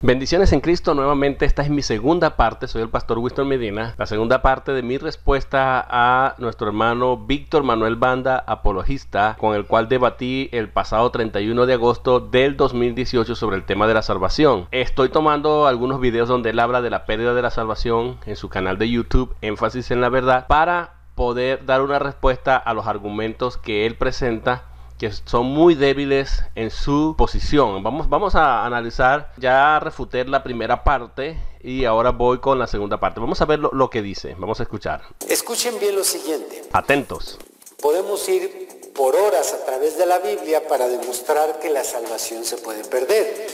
Bendiciones en Cristo, nuevamente esta es mi segunda parte, soy el pastor Winston Medina, la segunda parte de mi respuesta a nuestro hermano Víctor Manuel Banda, apologista, con el cual debatí el pasado 31 de agosto del 2018 sobre el tema de la salvación. Estoy tomando algunos videos donde él habla de la pérdida de la salvación en su canal de YouTube, Énfasis en la Verdad, para poder dar una respuesta a los argumentos que él presenta, que son muy débiles en su posición. Vamos a analizar, ya refuté la primera parte y ahora voy con la segunda parte. Vamos a ver lo que dice, vamos a escuchar. Escuchen bien lo siguiente. Atentos. Podemos ir por horas a través de la Biblia para demostrar que la salvación se puede perder.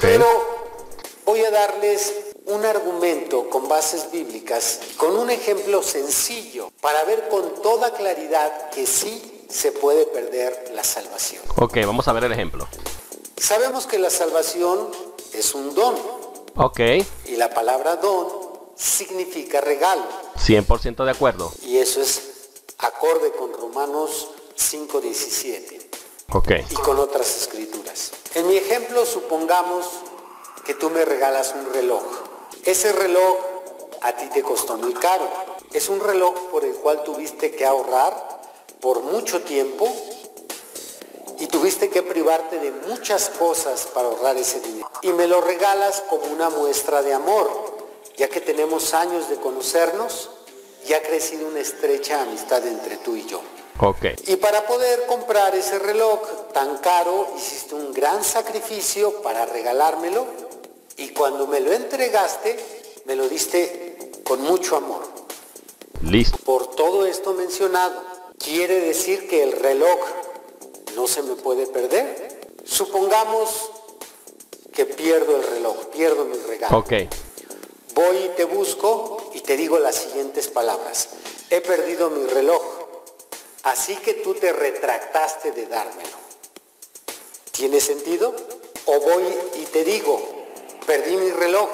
Pero voy a darles un argumento con bases bíblicas, con un ejemplo sencillo, para ver con toda claridad que sí se puede perder la salvación. Ok, vamos a ver el ejemplo. Sabemos que la salvación es un don. Ok. Y la palabra don significa regalo. 100% de acuerdo. Y eso es acorde con Romanos 5:17. Ok. Y con otras escrituras. En mi ejemplo, supongamos que tú me regalas un reloj. Ese reloj a ti te costó muy caro. Es un reloj por el cual tuviste que ahorrar por mucho tiempo y tuviste que privarte de muchas cosas para ahorrar ese dinero. Y me lo regalas como una muestra de amor, ya que tenemos años de conocernos y ha crecido una estrecha amistad entre tú y yo. Okay. Y para poder comprar ese reloj tan caro, hiciste un gran sacrificio para regalármelo y cuando me lo entregaste, me lo diste con mucho amor. Listo. Por todo esto mencionado, ¿quiere decir que el reloj no se me puede perder? Supongamos que pierdo el reloj, pierdo mi regalo. Ok. Voy y te busco y te digo las siguientes palabras. He perdido mi reloj, así que tú te retractaste de dármelo. ¿Tiene sentido? O voy y te digo, perdí mi reloj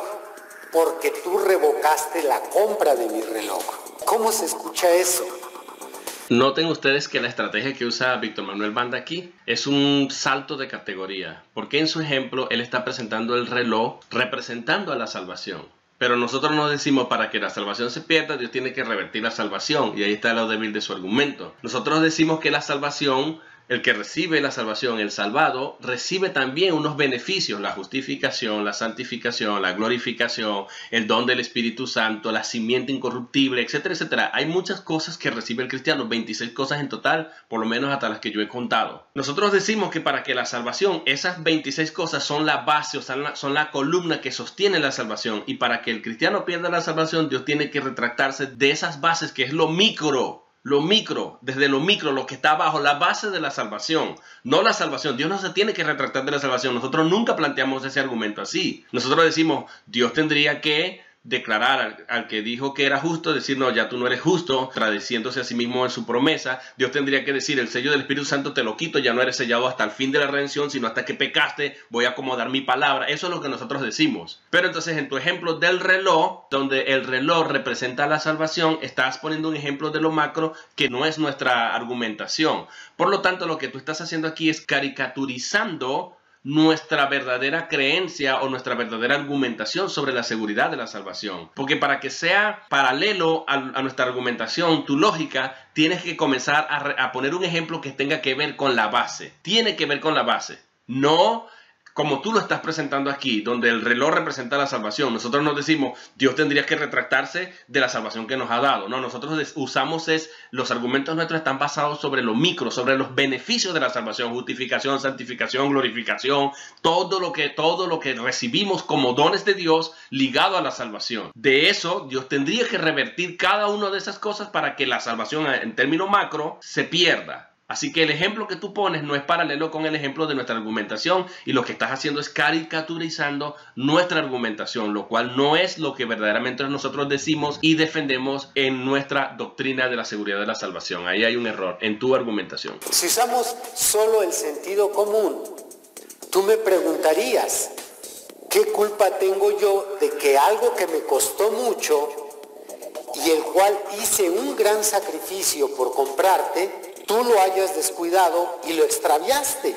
porque tú revocaste la compra de mi reloj. ¿Cómo se escucha eso? Noten ustedes que la estrategia que usa Víctor Manuel Banda aquí es un salto de categoría, porque en su ejemplo él está presentando el reloj representando a la salvación. Pero nosotros no decimos para que la salvación se pierda, Dios tiene que revertir la salvación, y ahí está lo débil de su argumento. Nosotros decimos que la salvación, el que recibe la salvación, el salvado, recibe también unos beneficios, la justificación, la santificación, la glorificación, el don del Espíritu Santo, la simiente incorruptible, etcétera, etcétera. Hay muchas cosas que recibe el cristiano, 26 cosas en total, por lo menos hasta las que yo he contado. Nosotros decimos que para que la salvación, esas 26 cosas son la base, o sea, son la columna que sostiene la salvación, y para que el cristiano pierda la salvación, Dios tiene que retractarse de esas bases, que es lo micro, desde lo micro, lo que está abajo, la base de la salvación, no la salvación. Dios no se tiene que retractar de la salvación. Nosotros nunca planteamos ese argumento así. Nosotros decimos, Dios tendría que declarar al que dijo que era justo, decir, no, ya tú no eres justo, contradiciéndose a sí mismo en su promesa. Dios tendría que decir, el sello del Espíritu Santo te lo quito, ya no eres sellado hasta el fin de la redención, sino hasta que pecaste, voy a acomodar mi palabra. Eso es lo que nosotros decimos. Pero entonces en tu ejemplo del reloj, donde el reloj representa la salvación, estás poniendo un ejemplo de lo macro que no es nuestra argumentación. Por lo tanto, lo que tú estás haciendo aquí es caricaturizando nuestra verdadera creencia o nuestra verdadera argumentación sobre la seguridad de la salvación. Porque para que sea paralelo a nuestra argumentación, tu lógica, tienes que comenzar a poner un ejemplo que tenga que ver con la base. Tiene que ver con la base. No como tú lo estás presentando aquí, donde el reloj representa la salvación. Nosotros nos decimos, Dios tendría que retractarse de la salvación que nos ha dado. No, nosotros usamos los argumentos nuestros están basados sobre lo micro, sobre los beneficios de la salvación, justificación, santificación, glorificación, todo lo que recibimos como dones de Dios ligado a la salvación. De eso, Dios tendría que revertir cada una de esas cosas para que la salvación en términos macro se pierda. Así que el ejemplo que tú pones no es paralelo con el ejemplo de nuestra argumentación, y lo que estás haciendo es caricaturizando nuestra argumentación, lo cual no es lo que verdaderamente nosotros decimos y defendemos en nuestra doctrina de la seguridad de la salvación. Ahí hay un error en tu argumentación. Si usamos solo el sentido común, tú me preguntarías, ¿qué culpa tengo yo de que algo que me costó mucho y el cual hice un gran sacrificio por comprarte, tú lo hayas descuidado y lo extraviaste?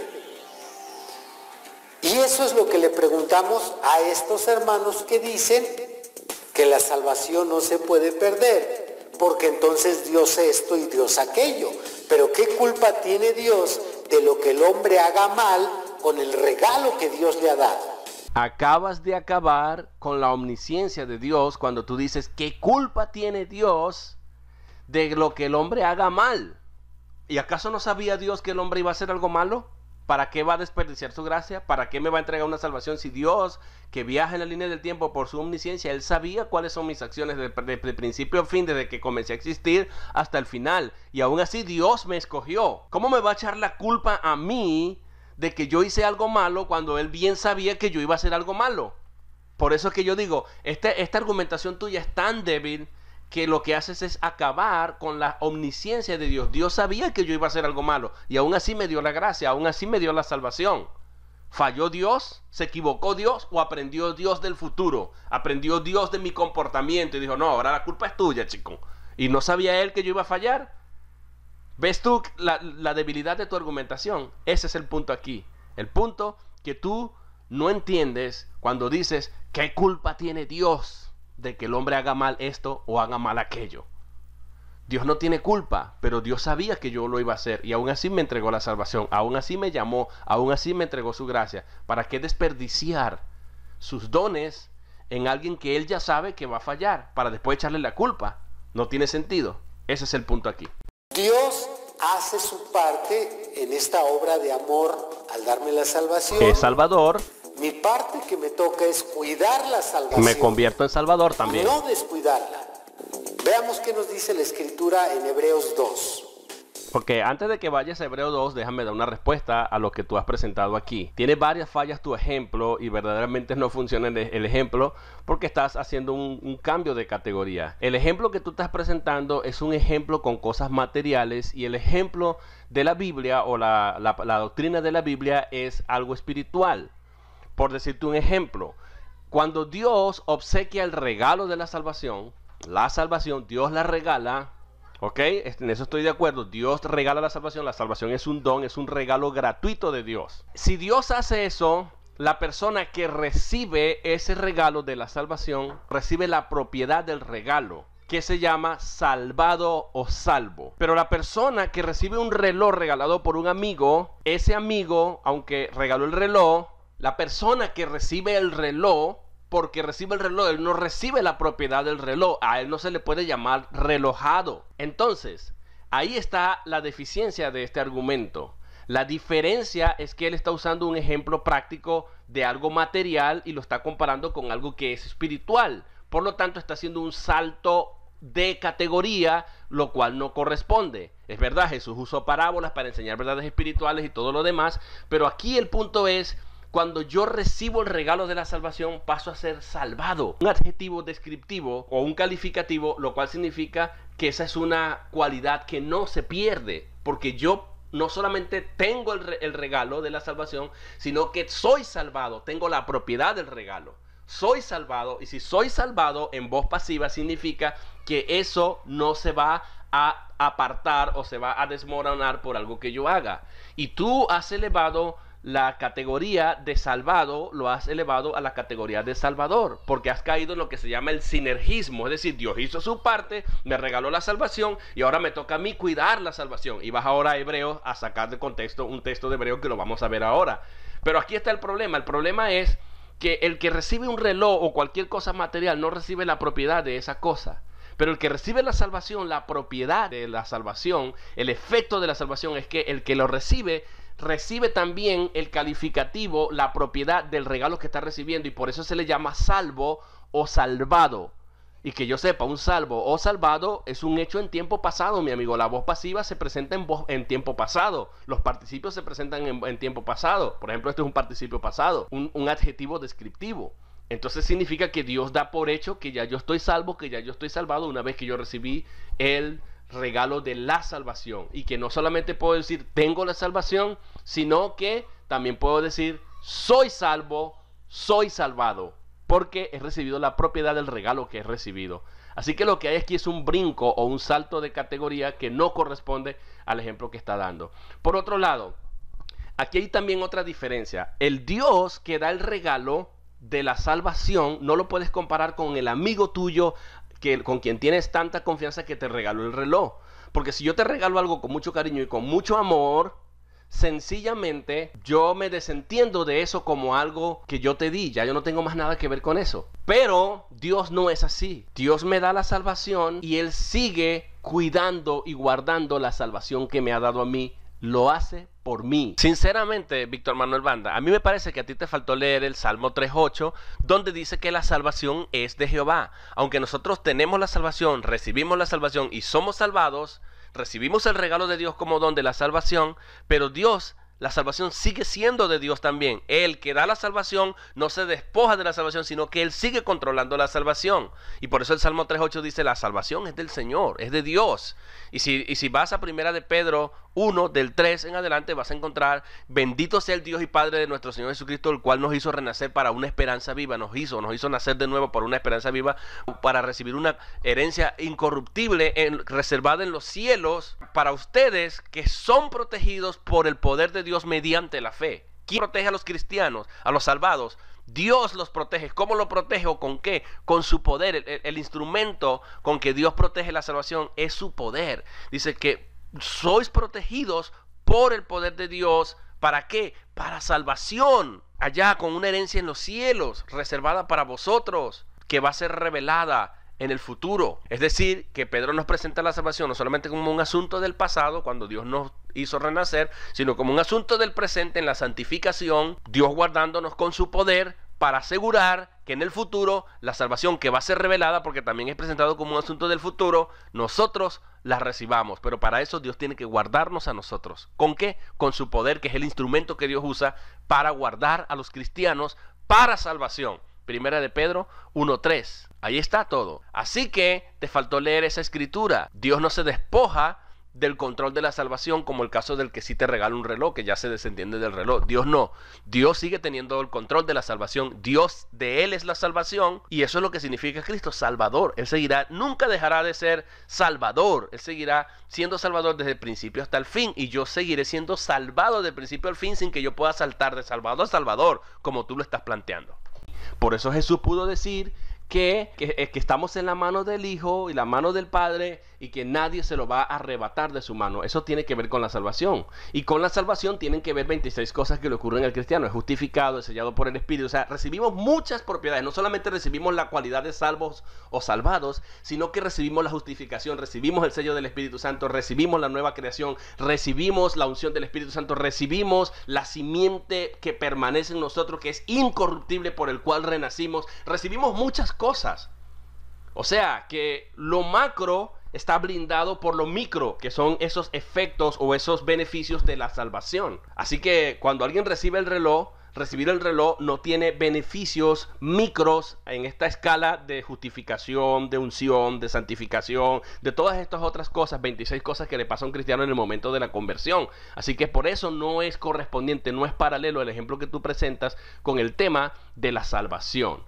Y Y eso es lo que le preguntamos a estos hermanos que dicen que la salvación no se puede perder, porque entonces Dios esto y Dios aquello. Pero ¿qué culpa tiene Dios de lo que el hombre haga mal con el regalo que Dios le ha dado? Acabas de acabar con la omnisciencia de Dios cuando tú dices, ¿qué culpa tiene Dios de lo que el hombre haga mal? ¿Y acaso no sabía Dios que el hombre iba a hacer algo malo? ¿Para qué va a desperdiciar su gracia? ¿Para qué me va a entregar una salvación si Dios, que viaja en la línea del tiempo por su omnisciencia, Él sabía cuáles son mis acciones de principio a fin, desde que comencé a existir hasta el final? Y aún así Dios me escogió. ¿Cómo me va a echar la culpa a mí de que yo hice algo malo cuando Él bien sabía que yo iba a hacer algo malo? Por eso es que yo digo, esta argumentación tuya es tan débil que lo que haces es acabar con la omnisciencia de Dios. Dios sabía que yo iba a hacer algo malo y aún así me dio la gracia, aún así me dio la salvación. ¿Falló Dios? ¿Se equivocó Dios? ¿O aprendió Dios del futuro? ¿Aprendió Dios de mi comportamiento y dijo, no, ahora la culpa es tuya, chico? ¿Y no sabía Él que yo iba a fallar? ¿Ves tú la debilidad de tu argumentación? Ese es el punto aquí. El punto que tú no entiendes cuando dices, ¿qué culpa tiene Dios de que el hombre haga mal esto o haga mal aquello? Dios no tiene culpa, pero Dios sabía que yo lo iba a hacer y aún así me entregó la salvación, aún así me llamó, aún así me entregó su gracia. ¿Para qué desperdiciar sus dones en alguien que Él ya sabe que va a fallar para después echarle la culpa? No tiene sentido. Ese es el punto aquí. Dios hace su parte en esta obra de amor al darme la salvación. Es Salvador. Mi parte que me toca es cuidar la salvación. Me convierto en Salvador también. No descuidarla. Veamos qué nos dice la Escritura en Hebreos 2. Porque antes de que vayas a Hebreos 2, déjame dar una respuesta a lo que tú has presentado aquí. Tiene varias fallas tu ejemplo y verdaderamente no funciona el ejemplo porque estás haciendo un cambio de categoría. El ejemplo que tú estás presentando es un ejemplo con cosas materiales y el ejemplo de la Biblia o la doctrina de la Biblia es algo espiritual. Por decirte un ejemplo, cuando Dios obsequia el regalo de la salvación, Dios la regala. ¿Ok? En eso estoy de acuerdo. Dios regala la salvación es un don, es un regalo gratuito de Dios. Si Dios hace eso, la persona que recibe ese regalo de la salvación, recibe la propiedad del regalo, que se llama salvado o salvo. Pero la persona que recibe un reloj regalado por un amigo, ese amigo, aunque regaló el reloj, la persona que recibe el reloj, porque recibe el reloj, él no recibe la propiedad del reloj, a él no se le puede llamar relojado. Entonces, ahí está la deficiencia de este argumento. La diferencia es que él está usando un ejemplo práctico de algo material y lo está comparando con algo que es espiritual. Por lo tanto, está haciendo un salto de categoría, lo cual no corresponde. Es verdad, Jesús usó parábolas para enseñar verdades espirituales y todo lo demás, pero aquí el punto es, cuando yo recibo el regalo de la salvación, paso a ser salvado. Un adjetivo descriptivo o un calificativo, lo cual significa que esa es una cualidad que no se pierde, porque yo no solamente tengo el regalo de la salvación, sino que soy salvado, tengo la propiedad del regalo. Soy salvado, y si soy salvado en voz pasiva significa que eso no se va a apartar o se va a desmoronar por algo que yo haga. Y tú has elevado la categoría de salvado, lo has elevado a la categoría de salvador, porque has caído en lo que se llama el sinergismo, es decir, Dios hizo su parte, me regaló la salvación y ahora me toca a mí cuidar la salvación. Y vas ahora a Hebreos a sacar de contexto un texto de Hebreos que lo vamos a ver ahora. Pero aquí está el problema es que el que recibe un reloj o cualquier cosa material no recibe la propiedad de esa cosa. Pero el que recibe la salvación, la propiedad de la salvación, el efecto de la salvación es que el que lo recibe también el calificativo, la propiedad del regalo que está recibiendo, y por eso se le llama salvo o salvado. Y que yo sepa, un salvo o salvado es un hecho en tiempo pasado, mi amigo. La voz pasiva se presenta en tiempo pasado. Los participios se presentan en tiempo pasado. Por ejemplo, este es un participio pasado, un adjetivo descriptivo. Entonces significa que Dios da por hecho que ya yo estoy salvo, que ya yo estoy salvado una vez que yo recibí el regalo de la salvación, y que no solamente puedo decir tengo la salvación, sino que también puedo decir soy salvo, soy salvado, porque he recibido la propiedad del regalo que he recibido. Así que lo que hay aquí es un brinco o un salto de categoría que no corresponde al ejemplo que está dando. Por otro lado, aquí hay también otra diferencia. El Dios que da el regalo de la salvación no lo puedes comparar con el amigo tuyo con quien tienes tanta confianza que te regaló el reloj. Porque si yo te regalo algo con mucho cariño y con mucho amor, sencillamente yo me desentiendo de eso como algo que yo te di. Ya yo no tengo más nada que ver con eso. Pero Dios no es así. Dios me da la salvación y Él sigue cuidando y guardando la salvación que me ha dado a mí. Lo hace por mí. Sinceramente, Víctor Manuel Banda, a mí me parece que a ti te faltó leer el Salmo 3.8, donde dice que la salvación es de Jehová. Aunque nosotros tenemos la salvación, recibimos la salvación y somos salvados, recibimos el regalo de Dios como don de la salvación, pero Dios, la salvación sigue siendo de Dios también. Él que da la salvación no se despoja de la salvación, sino que Él sigue controlando la salvación. Y por eso el Salmo 3.8 dice, la salvación es del Señor, es de Dios. Y si vas a Primera de Pedro 1, del 3 en adelante, vas a encontrar, bendito sea el Dios y Padre de nuestro Señor Jesucristo, el cual nos hizo renacer para una esperanza viva, nos hizo nacer de nuevo para una esperanza viva, para recibir una herencia incorruptible reservada en los cielos para ustedes que son protegidos por el poder de Dios mediante la fe. ¿Quién protege a los cristianos, a los salvados? Dios los protege. ¿Cómo lo protege o con qué? Con su poder. El instrumento con que Dios protege la salvación es su poder. Dice que sois protegidos por el poder de Dios. ¿Para qué? Para salvación. Allá con una herencia en los cielos, reservada para vosotros, que va a ser revelada en el futuro. Es decir, que Pedro nos presenta la salvación no solamente como un asunto del pasado, cuando Dios nos hizo renacer, sino como un asunto del presente en la santificación, Dios guardándonos con su poder para asegurar que en el futuro la salvación que va a ser revelada, porque también es presentado como un asunto del futuro, nosotros la recibamos. Pero para eso Dios tiene que guardarnos a nosotros. ¿Con qué? Con su poder, que es el instrumento que Dios usa para guardar a los cristianos para salvación. Primera de Pedro 1.3. Ahí está todo. Así que te faltó leer esa escritura. Dios no se despoja del control de la salvación, como el caso del que sí te regala un reloj, que ya se desentiende del reloj. Dios no. Dios sigue teniendo el control de la salvación. Dios, de Él es la salvación, y eso es lo que significa Cristo, Salvador. Él seguirá, nunca dejará de ser Salvador. Él seguirá siendo Salvador desde el principio hasta el fin, y yo seguiré siendo salvado desde el principio al fin, sin que yo pueda saltar de Salvador a Salvador, como tú lo estás planteando. Por eso Jesús pudo decir que estamos en la mano del Hijo y la mano del Padre, y que nadie se lo va a arrebatar de su mano. Eso tiene que ver con la salvación. Y con la salvación tienen que ver 26 cosas que le ocurren al cristiano. Es justificado, es sellado por el Espíritu. O sea, recibimos muchas propiedades. No solamente recibimos la cualidad de salvos o salvados, sino que recibimos la justificación, recibimos el sello del Espíritu Santo, recibimos la nueva creación, recibimos la unción del Espíritu Santo, recibimos la simiente que permanece en nosotros, que es incorruptible, por el cual renacimos. Recibimos muchas cosas. O sea, que lo macro está blindado por lo micro, que son esos efectos o esos beneficios de la salvación. Así que cuando alguien recibe el reloj, recibir el reloj no tiene beneficios micros en esta escala de justificación, de unción, de santificación, de todas estas otras cosas, 26 cosas que le pasa a un cristiano en el momento de la conversión. Así que por eso no es correspondiente, no es paralelo el ejemplo que tú presentas con el tema de la salvación.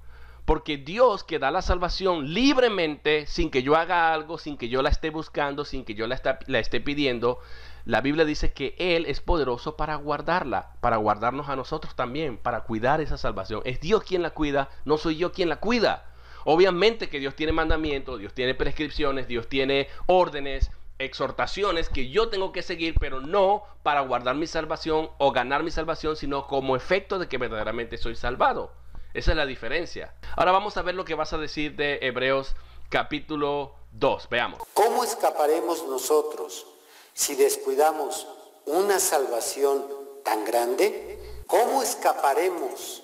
Porque Dios, que da la salvación libremente, sin que yo haga algo, sin que yo la esté buscando, sin que yo la esté pidiendo, la Biblia dice que Él es poderoso para guardarla, para guardarnos a nosotros también, para cuidar esa salvación. Es Dios quien la cuida, no soy yo quien la cuida. Obviamente que Dios tiene mandamientos, Dios tiene prescripciones, Dios tiene órdenes, exhortaciones que yo tengo que seguir, pero no para guardar mi salvación o ganar mi salvación, sino como efecto de que verdaderamente soy salvado. Esa es la diferencia. Ahora vamos a ver lo que vas a decir de Hebreos capítulo 2. Veamos. ¿Cómo escaparemos nosotros si descuidamos una salvación tan grande? ¿Cómo escaparemos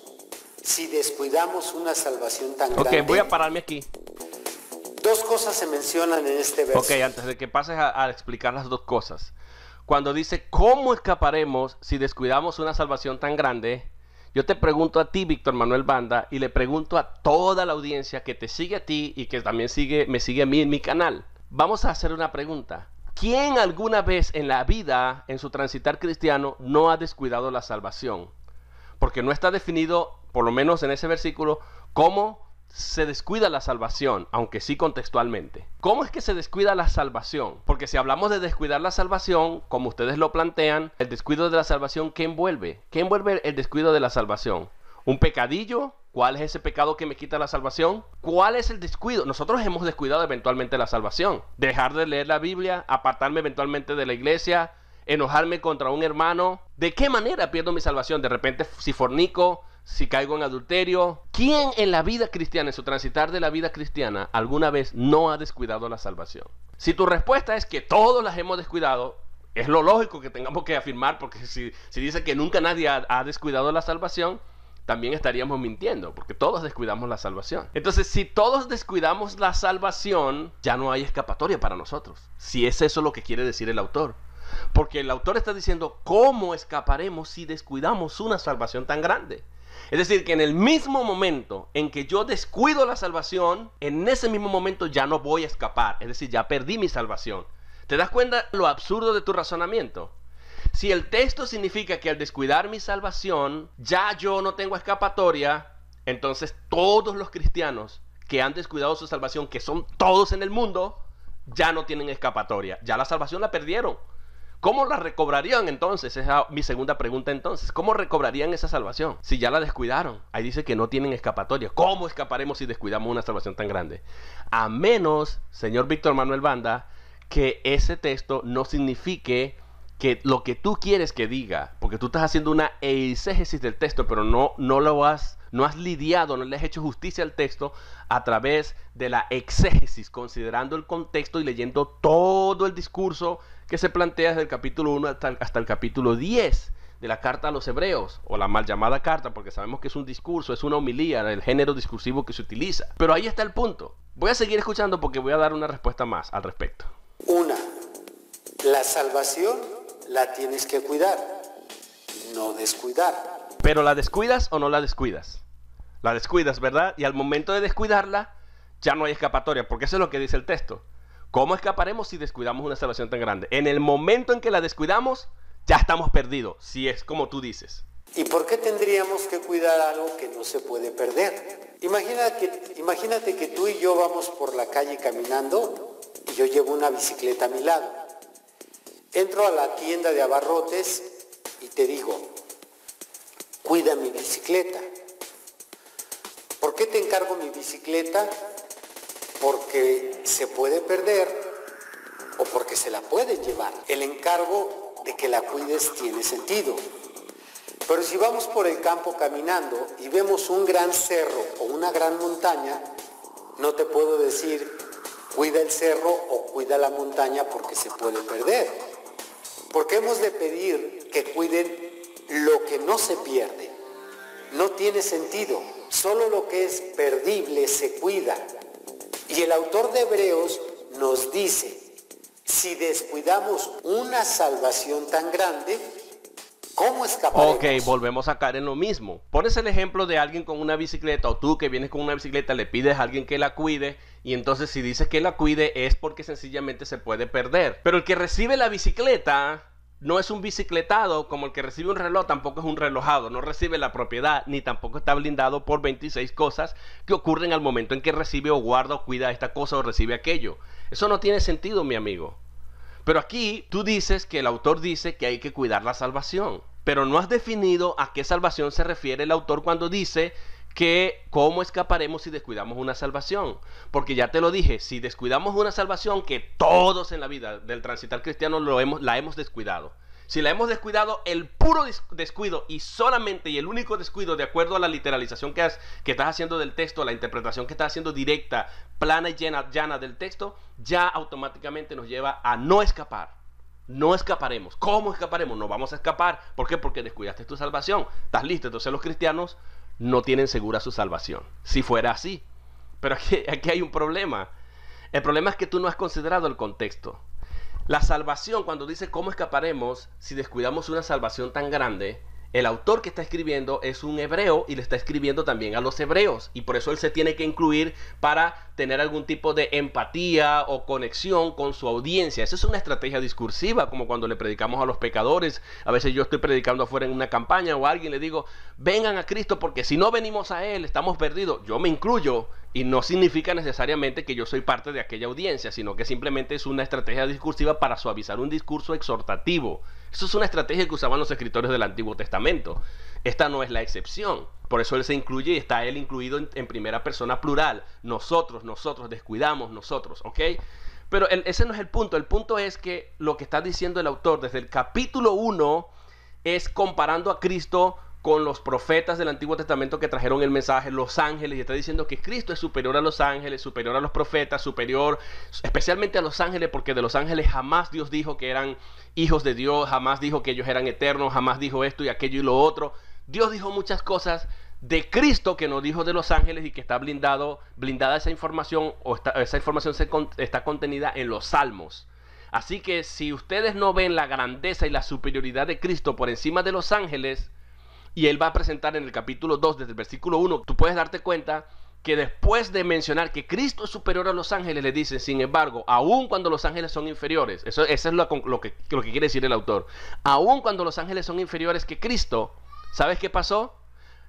si descuidamos una salvación tan grande? Ok, voy a pararme aquí. Dos cosas se mencionan en este verso. Ok, antes de que pases a explicar las dos cosas. Cuando dice, ¿cómo escaparemos si descuidamos una salvación tan grande? Yo te pregunto a ti, Víctor Manuel Banda, y le pregunto a toda la audiencia que te sigue a ti y que también me sigue a mí en mi canal. Vamos a hacer una pregunta. ¿Quién alguna vez en la vida, en su transitar cristiano, no ha descuidado la salvación? Porque no está definido, por lo menos en ese versículo, cómo se descuida la salvación, aunque sí contextualmente? ¿Cómo es que se descuida la salvación? Porque si hablamos de descuidar la salvación, como ustedes lo plantean, el descuido de la salvación, ¿qué envuelve? ¿Qué envuelve el descuido de la salvación? ¿Un pecadillo? ¿Cuál es ese pecado que me quita la salvación? ¿Cuál es el descuido? Nosotros hemos descuidado eventualmente la salvación. Dejar de leer la Biblia, apartarme eventualmente de la iglesia, enojarme contra un hermano. ¿De qué manera pierdo mi salvación? De repente, si fornico, si caigo en adulterio. ¿Quién en la vida cristiana, en su transitar de la vida cristiana, alguna vez no ha descuidado la salvación? Si tu respuesta es que todos las hemos descuidado, es lo lógico que tengamos que afirmar, porque si dice que nunca nadie ha descuidado la salvación, también estaríamos mintiendo, porque todos descuidamos la salvación. Entonces, si todos descuidamos la salvación, ya no hay escapatoria para nosotros. Si es eso lo que quiere decir el autor. Porque el autor está diciendo, ¿cómo escaparemos si descuidamos una salvación tan grande? Es decir, que en el mismo momento en que yo descuido la salvación, en ese mismo momento ya no voy a escapar. Es decir, ya perdí mi salvación. ¿Te das cuenta lo absurdo de tu razonamiento? Si el texto significa que al descuidar mi salvación, ya yo no tengo escapatoria, entonces todos los cristianos que han descuidado su salvación, que son todos en el mundo, ya no tienen escapatoria. Ya la salvación la perdieron. ¿Cómo la recobrarían entonces? Esa es mi segunda pregunta entonces. ¿Cómo recobrarían esa salvación si ya la descuidaron? Ahí dice que no tienen escapatoria. ¿Cómo escaparemos si descuidamos una salvación tan grande? A menos, señor Víctor Manuel Banda, que ese texto no signifique que lo que tú quieres que diga, porque tú estás haciendo una eisegesis del texto, pero no has lidiado, no le has hecho justicia al texto a través de la exégesis, considerando el contexto y leyendo todo el discurso que se plantea desde el capítulo 1 hasta el capítulo 10 de la carta a los hebreos, o la mal llamada carta, porque sabemos que es un discurso, es una homilía, el género discursivo que se utiliza. Pero ahí está el punto. Voy a seguir escuchando porque voy a dar una respuesta más al respecto. Una, la salvación la tienes que cuidar, no descuidar. Pero ¿la descuidas o no la descuidas? La descuidas, ¿verdad? Y al momento de descuidarla, ya no hay escapatoria, porque eso es lo que dice el texto. ¿Cómo escaparemos si descuidamos una salvación tan grande? En el momento en que la descuidamos, ya estamos perdidos, si es como tú dices. ¿Y por qué tendríamos que cuidar algo que no se puede perder? Imagínate que tú y yo vamos por la calle caminando y yo llevo una bicicleta a mi lado. Entro a la tienda de abarrotes y te digo, cuida mi bicicleta. ¿Por qué te encargo mi bicicleta? Porque se puede perder o porque se la pueden llevar. El encargo de que la cuides tiene sentido. Pero si vamos por el campo caminando y vemos un gran cerro o una gran montaña, no te puedo decir, cuida el cerro o cuida la montaña porque se puede perder. Porque hemos de pedir que cuiden lo que no se pierde. No tiene sentido. Solo lo que es perdible se cuida. Y el autor de Hebreos nos dice, si descuidamos una salvación tan grande, ¿cómo escaparemos? Ok, volvemos a caer en lo mismo. Pones el ejemplo de alguien con una bicicleta, o tú que vienes con una bicicleta le pides a alguien que la cuide, y entonces si dices que la cuide es porque sencillamente se puede perder. Pero el que recibe la bicicleta no es un bicicletado, como el que recibe un reloj tampoco es un relojado, no recibe la propiedad, ni tampoco está blindado por 26 cosas que ocurren al momento en que recibe o guarda o cuida esta cosa o recibe aquello. Eso no tiene sentido, mi amigo. Pero aquí tú dices que el autor dice que hay que cuidar la salvación, pero no has definido a qué salvación se refiere el autor cuando dice que cómo escaparemos si descuidamos una salvación. Porque ya te lo dije, si descuidamos una salvación que todos en la vida del transitar cristiano la hemos descuidado. Si la hemos descuidado, el puro descuido y solamente y el único descuido de acuerdo a la literalización que estás haciendo del texto, la interpretación que estás haciendo directa, plana y llana del texto, ya automáticamente nos lleva a no escapar. No escaparemos. ¿Cómo escaparemos? No vamos a escapar. ¿Por qué? Porque descuidaste tu salvación. ¿Estás listo? Entonces los cristianos no tienen segura su salvación. Si fuera así. Pero aquí hay un problema. El problema es que tú no has considerado el contexto. La salvación, cuando dice cómo escaparemos si descuidamos una salvación tan grande, el autor que está escribiendo es un hebreo y le está escribiendo también a los hebreos. Y por eso él se tiene que incluir para tener algún tipo de empatía o conexión con su audiencia. Esa es una estrategia discursiva, como cuando le predicamos a los pecadores. A veces yo estoy predicando afuera en una campaña o a alguien le digo, vengan a Cristo porque si no venimos a Él estamos perdidos. Yo me incluyo. Y no significa necesariamente que yo soy parte de aquella audiencia, sino que simplemente es una estrategia discursiva para suavizar un discurso exhortativo. Eso es una estrategia que usaban los escritores del Antiguo Testamento. Esta no es la excepción. Por eso él se incluye y está él incluido en primera persona plural. Nosotros, descuidamos, nosotros, ¿ok? Pero ese no es el punto. El punto es que lo que está diciendo el autor desde el capítulo 1 es comparando a Cristo con los profetas del Antiguo Testamento que trajeron el mensaje, los ángeles, y está diciendo que Cristo es superior a los ángeles, superior a los profetas, superior especialmente a los ángeles, porque de los ángeles jamás Dios dijo que eran hijos de Dios, jamás dijo que ellos eran eternos, jamás dijo esto y aquello y lo otro. Dios dijo muchas cosas de Cristo que no dijo de los ángeles, y que está blindada esa información, esa información está contenida en los Salmos. Así que si ustedes no ven la grandeza y la superioridad de Cristo por encima de los ángeles, y él va a presentar en el capítulo 2, desde el versículo 1, tú puedes darte cuenta que después de mencionar que Cristo es superior a los ángeles, le dice, sin embargo, aun cuando los ángeles son inferiores, eso es lo que quiere decir el autor, aun cuando los ángeles son inferiores que Cristo, ¿sabes qué pasó?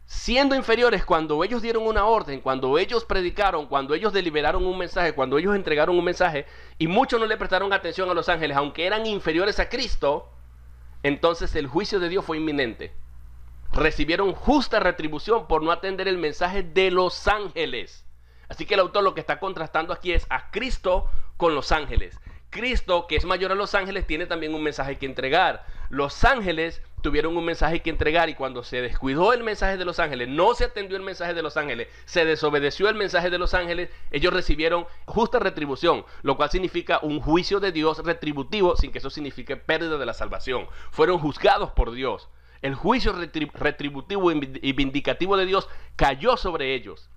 Siendo inferiores, cuando ellos dieron una orden, cuando ellos predicaron, cuando ellos deliberaron un mensaje, cuando ellos entregaron un mensaje, y muchos no le prestaron atención a los ángeles, aunque eran inferiores a Cristo, entonces el juicio de Dios fue inminente. Recibieron justa retribución por no atender el mensaje de los ángeles. Así que el autor lo que está contrastando aquí es a Cristo con los ángeles. Cristo, que es mayor a los ángeles, tiene también un mensaje que entregar. Los ángeles tuvieron un mensaje que entregar, y cuando se descuidó el mensaje de los ángeles, no se atendió el mensaje de los ángeles, se desobedeció el mensaje de los ángeles, ellos recibieron justa retribución, lo cual significa un juicio de Dios retributivo, sin que eso signifique pérdida de la salvación. Fueron juzgados por Dios. El juicio retributivo y vindicativo de Dios cayó sobre ellos.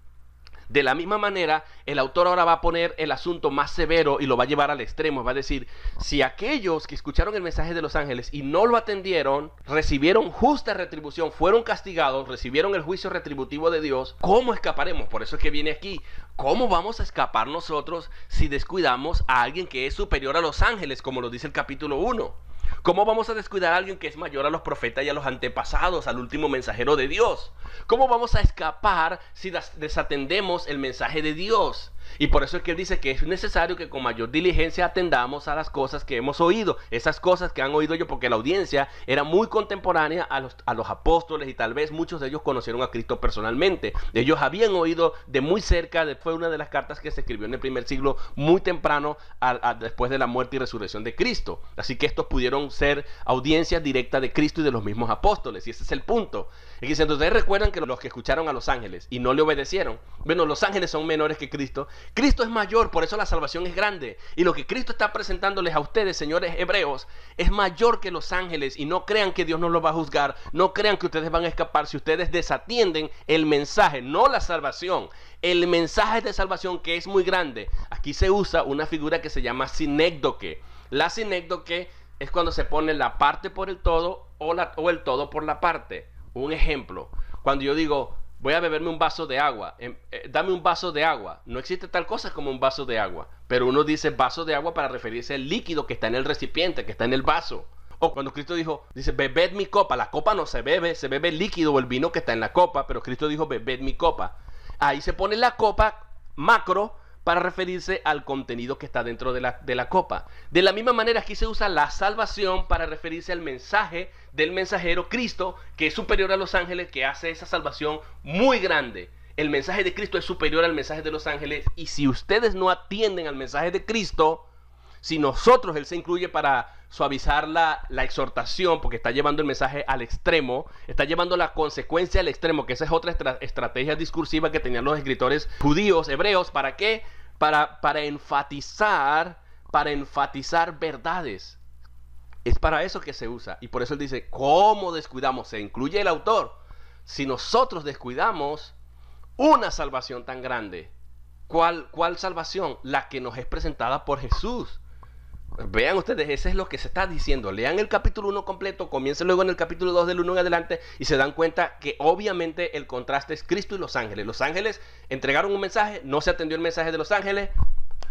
De la misma manera, el autor ahora va a poner el asunto más severo y lo va a llevar al extremo. Va a decir, si aquellos que escucharon el mensaje de los ángeles y no lo atendieron, recibieron justa retribución, fueron castigados, recibieron el juicio retributivo de Dios, ¿cómo escaparemos? Por eso es que viene aquí. ¿Cómo vamos a escapar nosotros si descuidamos a alguien que es superior a los ángeles, como lo dice el capítulo 1? ¿Cómo vamos a descuidar a alguien que es mayor a los profetas y a los antepasados, al último mensajero de Dios? ¿Cómo vamos a escapar si desatendemos el mensaje de Dios? Y por eso es que él dice que es necesario que con mayor diligencia atendamos a las cosas que hemos oído, esas cosas que han oído ellos, porque la audiencia era muy contemporánea a los apóstoles, y tal vez muchos de ellos conocieron a Cristo personalmente. Ellos habían oído de muy cerca, fue una de las cartas que se escribió en el primer siglo, muy temprano después de la muerte y resurrección de Cristo. Así que estos pudieron ser audiencias directas de Cristo y de los mismos apóstoles, y ese es el punto. Es que ustedes recuerdan que los que escucharon a los ángeles y no le obedecieron, bueno, los ángeles son menores que Cristo. Cristo es mayor, por eso la salvación es grande. Y lo que Cristo está presentándoles a ustedes, señores hebreos, es mayor que los ángeles. Y no crean que Dios no los va a juzgar. No crean que ustedes van a escapar si ustedes desatienden el mensaje, no la salvación. El mensaje de salvación, que es muy grande. Aquí se usa una figura que se llama sinécdoque. La sinécdoque es cuando se pone la parte por el todo o el todo por la parte. Un ejemplo, cuando yo digo, voy a beberme un vaso de agua, dame un vaso de agua. No existe tal cosa como un vaso de agua, pero uno dice vaso de agua para referirse al líquido que está en el recipiente, que está en el vaso. O cuando Cristo dice, bebed mi copa. La copa no se bebe el líquido o el vino que está en la copa, pero Cristo dijo, bebed mi copa. Ahí se pone la copa macro para referirse al contenido que está dentro de la copa. De la misma manera, aquí se usa la salvación para referirse al mensaje del mensajero Cristo, que es superior a los ángeles, que hace esa salvación muy grande. El mensaje de Cristo es superior al mensaje de los ángeles, y si ustedes no atienden al mensaje de Cristo, si nosotros, él se incluye para suavizar la exhortación, porque está llevando el mensaje al extremo, está llevando la consecuencia al extremo, que esa es otra estrategia discursiva que tenían los escritores judíos, hebreos. ¿Para qué? Para enfatizar verdades. Es para eso que se usa. Y por eso él dice, ¿cómo descuidamos? Se incluye el autor. Si nosotros descuidamos una salvación tan grande, ¿cuál salvación? La que nos es presentada por Jesús. Vean ustedes, eso es lo que se está diciendo. Lean el capítulo 1 completo, comiencen luego en el capítulo 2 del 1 en adelante, y se dan cuenta que obviamente el contraste es Cristo y los ángeles. Los ángeles entregaron un mensaje, no se atendió el mensaje de los ángeles,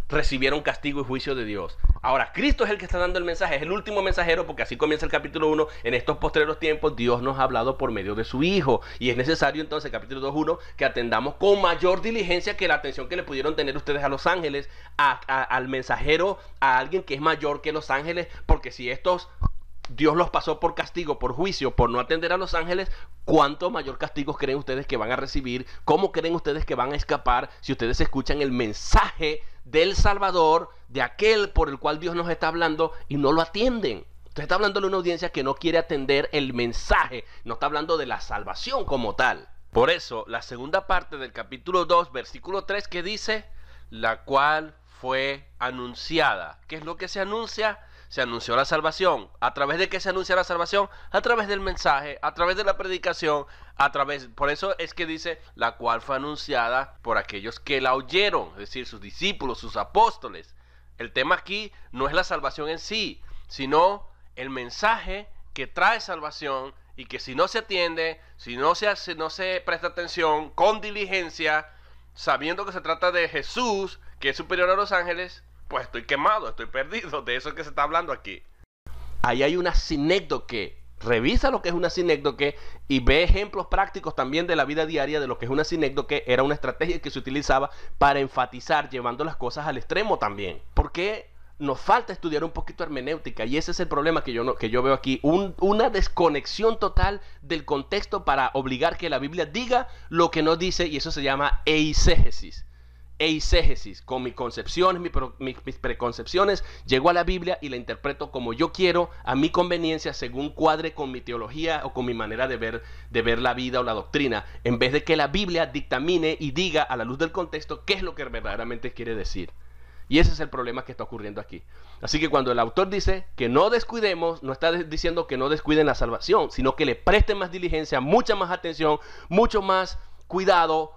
recibieron castigo y juicio de Dios. Ahora, Cristo es el que está dando el mensaje, es el último mensajero, porque así comienza el capítulo 1. En estos postreros tiempos, Dios nos ha hablado por medio de su Hijo. Y es necesario entonces, capítulo 2:1, que atendamos con mayor diligencia que la atención que le pudieron tener ustedes a los ángeles, al mensajero, a alguien que es mayor que los ángeles, porque si estos Dios los pasó por castigo, por juicio, por no atender a los ángeles, ¿cuánto mayor castigo creen ustedes que van a recibir? ¿Cómo creen ustedes que van a escapar si ustedes escuchan el mensaje del Salvador, de aquel por el cual Dios nos está hablando, y no lo atienden? Usted está hablando de una audiencia que no quiere atender el mensaje, no está hablando de la salvación como tal. Por eso, la segunda parte del capítulo 2, versículo 3, que dice, la cual fue anunciada. ¿Qué es lo que se anuncia? Se anunció la salvación. ¿A través de qué se anuncia la salvación? A través del mensaje, a través de la predicación, por eso es que dice, la cual fue anunciada por aquellos que la oyeron, es decir, sus discípulos, sus apóstoles. El tema aquí no es la salvación en sí, sino el mensaje que trae salvación, y que si no se atiende, si no se presta atención con diligencia, sabiendo que se trata de Jesús, que es superior a los ángeles, pues estoy quemado, estoy perdido. De eso es que se está hablando aquí. Ahí hay una sinécdoque. Revisa lo que es una sinécdoque y ve ejemplos prácticos también de la vida diaria de lo que es una sinécdoque. Era una estrategia que se utilizaba para enfatizar, llevando las cosas al extremo también. Porque nos falta estudiar un poquito hermenéutica, y ese es el problema que yo veo aquí. Una desconexión total del contexto para obligar que la Biblia diga lo que no dice, y eso se llama eisegesis. Eisegesis, con mis concepciones, mis preconcepciones, llego a la Biblia y la interpreto como yo quiero, a mi conveniencia, según cuadre con mi teología o con mi manera de ver la vida o la doctrina, en vez de que la Biblia dictamine y diga a la luz del contexto qué es lo que verdaderamente quiere decir. Y ese es el problema que está ocurriendo aquí. Así que cuando el autor dice que no descuidemos, no está diciendo que no descuiden la salvación, sino que le presten más diligencia, mucha más atención, mucho más cuidado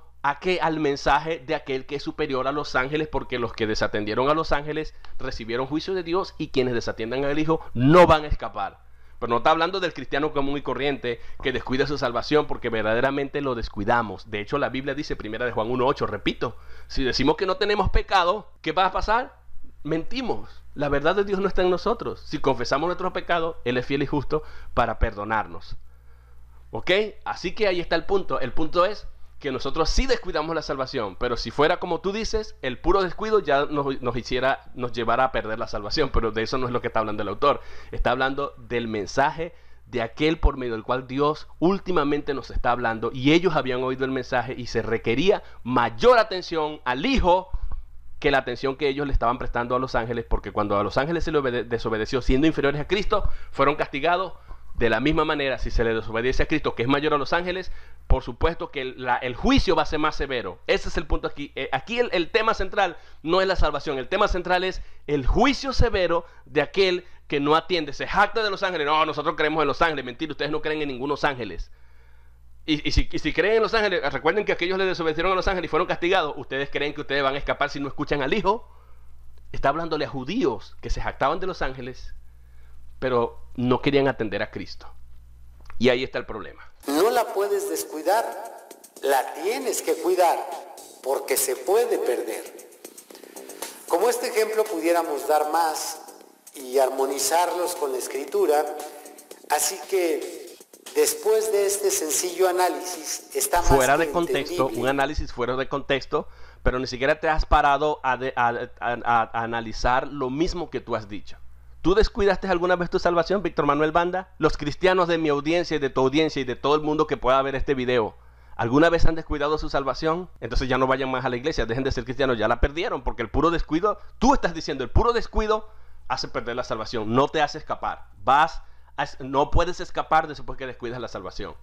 al mensaje de aquel que es superior a los ángeles, porque los que desatendieron a los ángeles recibieron juicio de Dios, y quienes desatiendan al Hijo no van a escapar. Pero no está hablando del cristiano común y corriente que descuida su salvación, porque verdaderamente lo descuidamos. De hecho, la Biblia dice, 1 de Juan 1:8, repito, si decimos que no tenemos pecado, ¿qué va a pasar? Mentimos. La verdad de Dios no está en nosotros. Si confesamos nuestros pecados, Él es fiel y justo para perdonarnos. ¿Ok? Así que ahí está el punto. El punto es que nosotros sí descuidamos la salvación, pero si fuera como tú dices, el puro descuido ya nos llevara a perder la salvación, pero de eso no es lo que está hablando el autor. Está hablando del mensaje de aquel por medio del cual Dios últimamente nos está hablando, y ellos habían oído el mensaje y se requería mayor atención al Hijo que la atención que ellos le estaban prestando a los ángeles, porque cuando a los ángeles se les desobedeció siendo inferiores a Cristo, fueron castigados. De la misma manera, si se le desobedece a Cristo, que es mayor a los ángeles, por supuesto que el juicio va a ser más severo. Ese es el punto aquí. Aquí el tema central no es la salvación. El tema central es el juicio severo de aquel que no atiende, se jacta de los ángeles. No, nosotros creemos en los ángeles. Mentira, ustedes no creen en ningunos ángeles. Y si creen en los ángeles, recuerden que aquellos le desobedecieron a los ángeles y fueron castigados. ¿Ustedes creen que ustedes van a escapar si no escuchan al Hijo? Está hablándole a judíos que se jactaban de los ángeles, pero no querían atender a Cristo. Y ahí está el problema. No la puedes descuidar, la tienes que cuidar, porque se puede perder. Como este ejemplo pudiéramos dar más y armonizarlos con la Escritura, así que después de este sencillo análisis está más fuera de contexto, un análisis fuera de contexto, pero ni siquiera te has parado a analizar lo mismo que tú has dicho. ¿Tú descuidaste alguna vez tu salvación, Víctor Manuel Banda? Los cristianos de mi audiencia y de tu audiencia y de todo el mundo que pueda ver este video, ¿alguna vez han descuidado su salvación? Entonces ya no vayan más a la iglesia, dejen de ser cristianos, ya la perdieron, porque el puro descuido, tú estás diciendo, el puro descuido hace perder la salvación, no te hace escapar. No puedes escapar después que descuidas la salvación.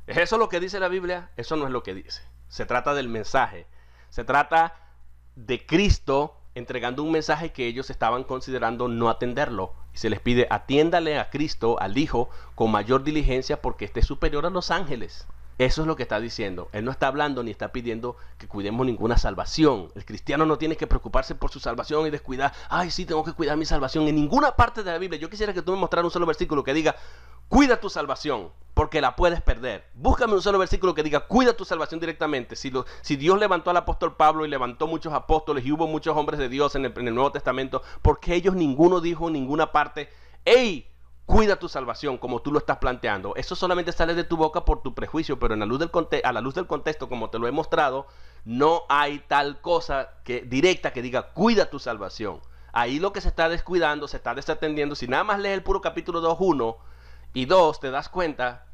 ¿Es eso lo que dice la Biblia? Eso no es lo que dice. Se trata del mensaje, se trata de Cristo entregando un mensaje que ellos estaban considerando no atenderlo, y se les pide: atiéndale a Cristo, al Hijo, con mayor diligencia, porque este es superior a los ángeles. Eso es lo que está diciendo. Él no está hablando ni está pidiendo que cuidemos ninguna salvación. El cristiano no tiene que preocuparse por su salvación y descuidar: ay, sí, tengo que cuidar mi salvación. En ninguna parte de la Biblia, yo quisiera que tú me mostraras un solo versículo que diga: cuida tu salvación, porque la puedes perder. Búscame un solo versículo que diga, cuida tu salvación directamente. Si Dios levantó al apóstol Pablo y levantó muchos apóstoles y hubo muchos hombres de Dios en el Nuevo Testamento, porque ellos ninguno dijo en ninguna parte, hey, cuida tu salvación como tú lo estás planteando. Eso solamente sale de tu boca por tu prejuicio, pero a la luz del contexto, como te lo he mostrado, no hay tal cosa directa que diga, cuida tu salvación. Ahí lo que se está descuidando, se está desatendiendo. Si nada más lees el puro capítulo 2, 1 y 2, te das cuenta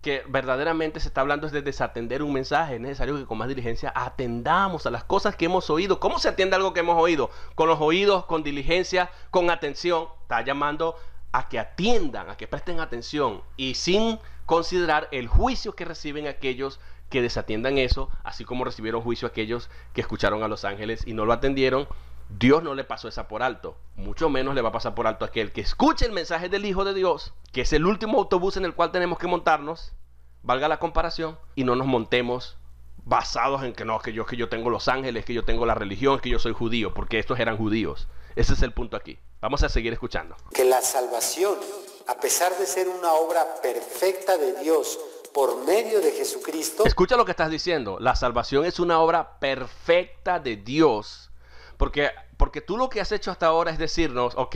que verdaderamente se está hablando es de desatender un mensaje. Es necesario que con más diligencia atendamos a las cosas que hemos oído. ¿Cómo se atiende algo que hemos oído? Con los oídos, con diligencia, con atención. Está llamando a que atiendan, a que presten atención y sin considerar el juicio que reciben aquellos que desatiendan eso, así como recibieron juicio aquellos que escucharon a los ángeles y no lo atendieron. Dios no le pasó esa por alto, mucho menos le va a pasar por alto a aquel que escuche el mensaje del Hijo de Dios, que es el último autobús en el cual tenemos que montarnos, valga la comparación, y no nos montemos basados en que no, que yo tengo los ángeles, que yo tengo la religión, que yo soy judío, porque estos eran judíos. Ese es el punto aquí. Vamos a seguir escuchando. Que la salvación, a pesar de ser una obra perfecta de Dios por medio de Jesucristo... Escucha lo que estás diciendo. La salvación es una obra perfecta de Dios. Porque tú lo que has hecho hasta ahora es decirnos, ok,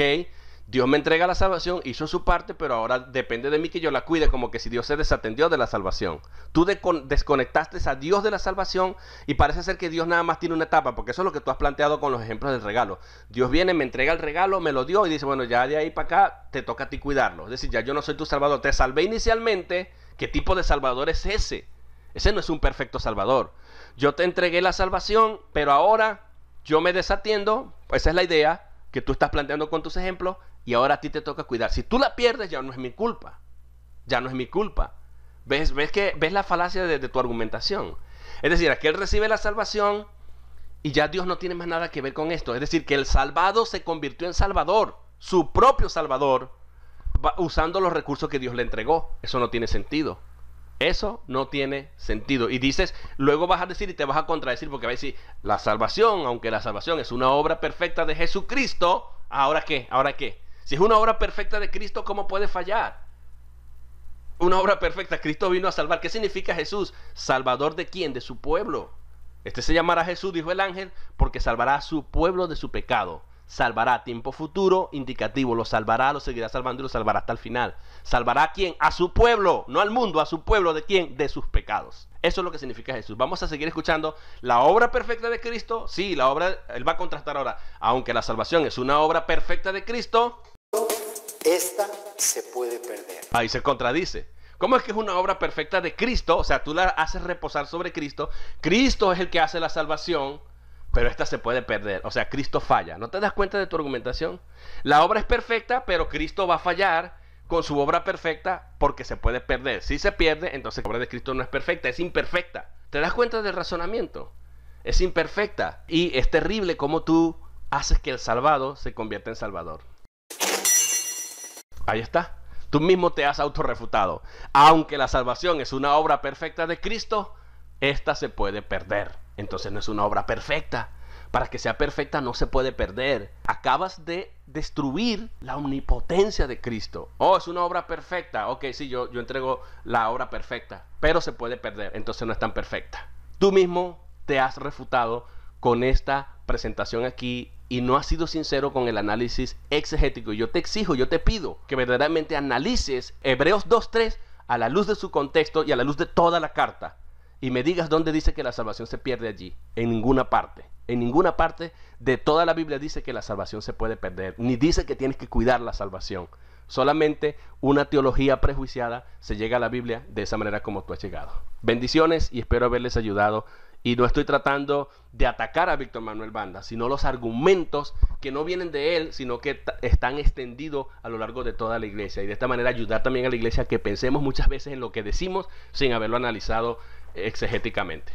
Dios me entrega la salvación, hizo su parte, pero ahora depende de mí que yo la cuide, como que si Dios se desatendió de la salvación. Tú desconectaste a Dios de la salvación y parece ser que Dios nada más tiene una etapa, porque eso es lo que tú has planteado con los ejemplos del regalo. Dios viene, me entrega el regalo, me lo dio y dice, bueno, ya de ahí para acá te toca a ti cuidarlo. Es decir, ya yo no soy tu salvador, te salvé inicialmente. ¿Qué tipo de salvador es ese? Ese no es un perfecto salvador. Yo te entregué la salvación, pero ahora yo me desatiendo. Esa es la idea que tú estás planteando con tus ejemplos. Y ahora a ti te toca cuidar. Si tú la pierdes, ya no es mi culpa. Ya no es mi culpa. ¿Ves la falacia de tu argumentación? Es decir, aquel recibe la salvación y ya Dios no tiene más nada que ver con esto. Es decir, que el salvado se convirtió en salvador. Su propio salvador, usando los recursos que Dios le entregó. Eso no tiene sentido. Eso no tiene sentido. Y dices, luego vas a decir y te vas a contradecir porque vas a decir, la salvación, aunque la salvación es una obra perfecta de Jesucristo, ¿ahora qué? ¿Ahora qué? Si es una obra perfecta de Cristo, ¿cómo puede fallar? Una obra perfecta. Cristo vino a salvar. ¿Qué significa Jesús? ¿Salvador de quién? De su pueblo. Este se llamará Jesús, dijo el ángel, porque salvará a su pueblo de su pecado. Salvará a tiempo futuro, indicativo. Lo salvará, lo seguirá salvando y lo salvará hasta el final. ¿Salvará a quién? A su pueblo, no al mundo, a su pueblo. ¿De quién? De sus pecados. Eso es lo que significa Jesús. Vamos a seguir escuchando la obra perfecta de Cristo. Sí, la obra, él va a contrastar ahora. Aunque la salvación es una obra perfecta de Cristo, esta se puede perder. Ahí se contradice. ¿Cómo es que es una obra perfecta de Cristo? O sea, tú la haces reposar sobre Cristo. Cristo es el que hace la salvación, pero esta se puede perder. O sea, Cristo falla. ¿No te das cuenta de tu argumentación? La obra es perfecta, pero Cristo va a fallar con su obra perfecta porque se puede perder. Si se pierde, entonces la obra de Cristo no es perfecta, es imperfecta. ¿Te das cuenta del razonamiento? Es imperfecta. Y es terrible cómo tú haces que el salvado se convierta en salvador. Ahí está. Tú mismo te has autorrefutado. Aunque la salvación es una obra perfecta de Cristo, esta se puede perder. Entonces no es una obra perfecta. Para que sea perfecta no se puede perder. Acabas de destruir la omnipotencia de Cristo. Oh, es una obra perfecta. Ok, sí, yo entrego la obra perfecta, pero se puede perder. Entonces no es tan perfecta. Tú mismo te has refutado con esta presentación aquí y no has sido sincero con el análisis exegético. Yo te exijo, yo te pido que verdaderamente analices Hebreos 2:3 a la luz de su contexto y a la luz de toda la carta y me digas dónde dice que la salvación se pierde allí. En ninguna parte. En ninguna parte de toda la Biblia dice que la salvación se puede perder, ni dice que tienes que cuidar la salvación. Solamente una teología prejuiciada se llega a la Biblia de esa manera como tú has llegado. Bendiciones y espero haberles ayudado. Y no estoy tratando de atacar a Víctor Manuel Banda, sino los argumentos que no vienen de él, sino que están extendidos a lo largo de toda la iglesia. Y de esta manera ayudar también a la iglesia a que pensemos muchas veces en lo que decimos sin haberlo analizado exegéticamente.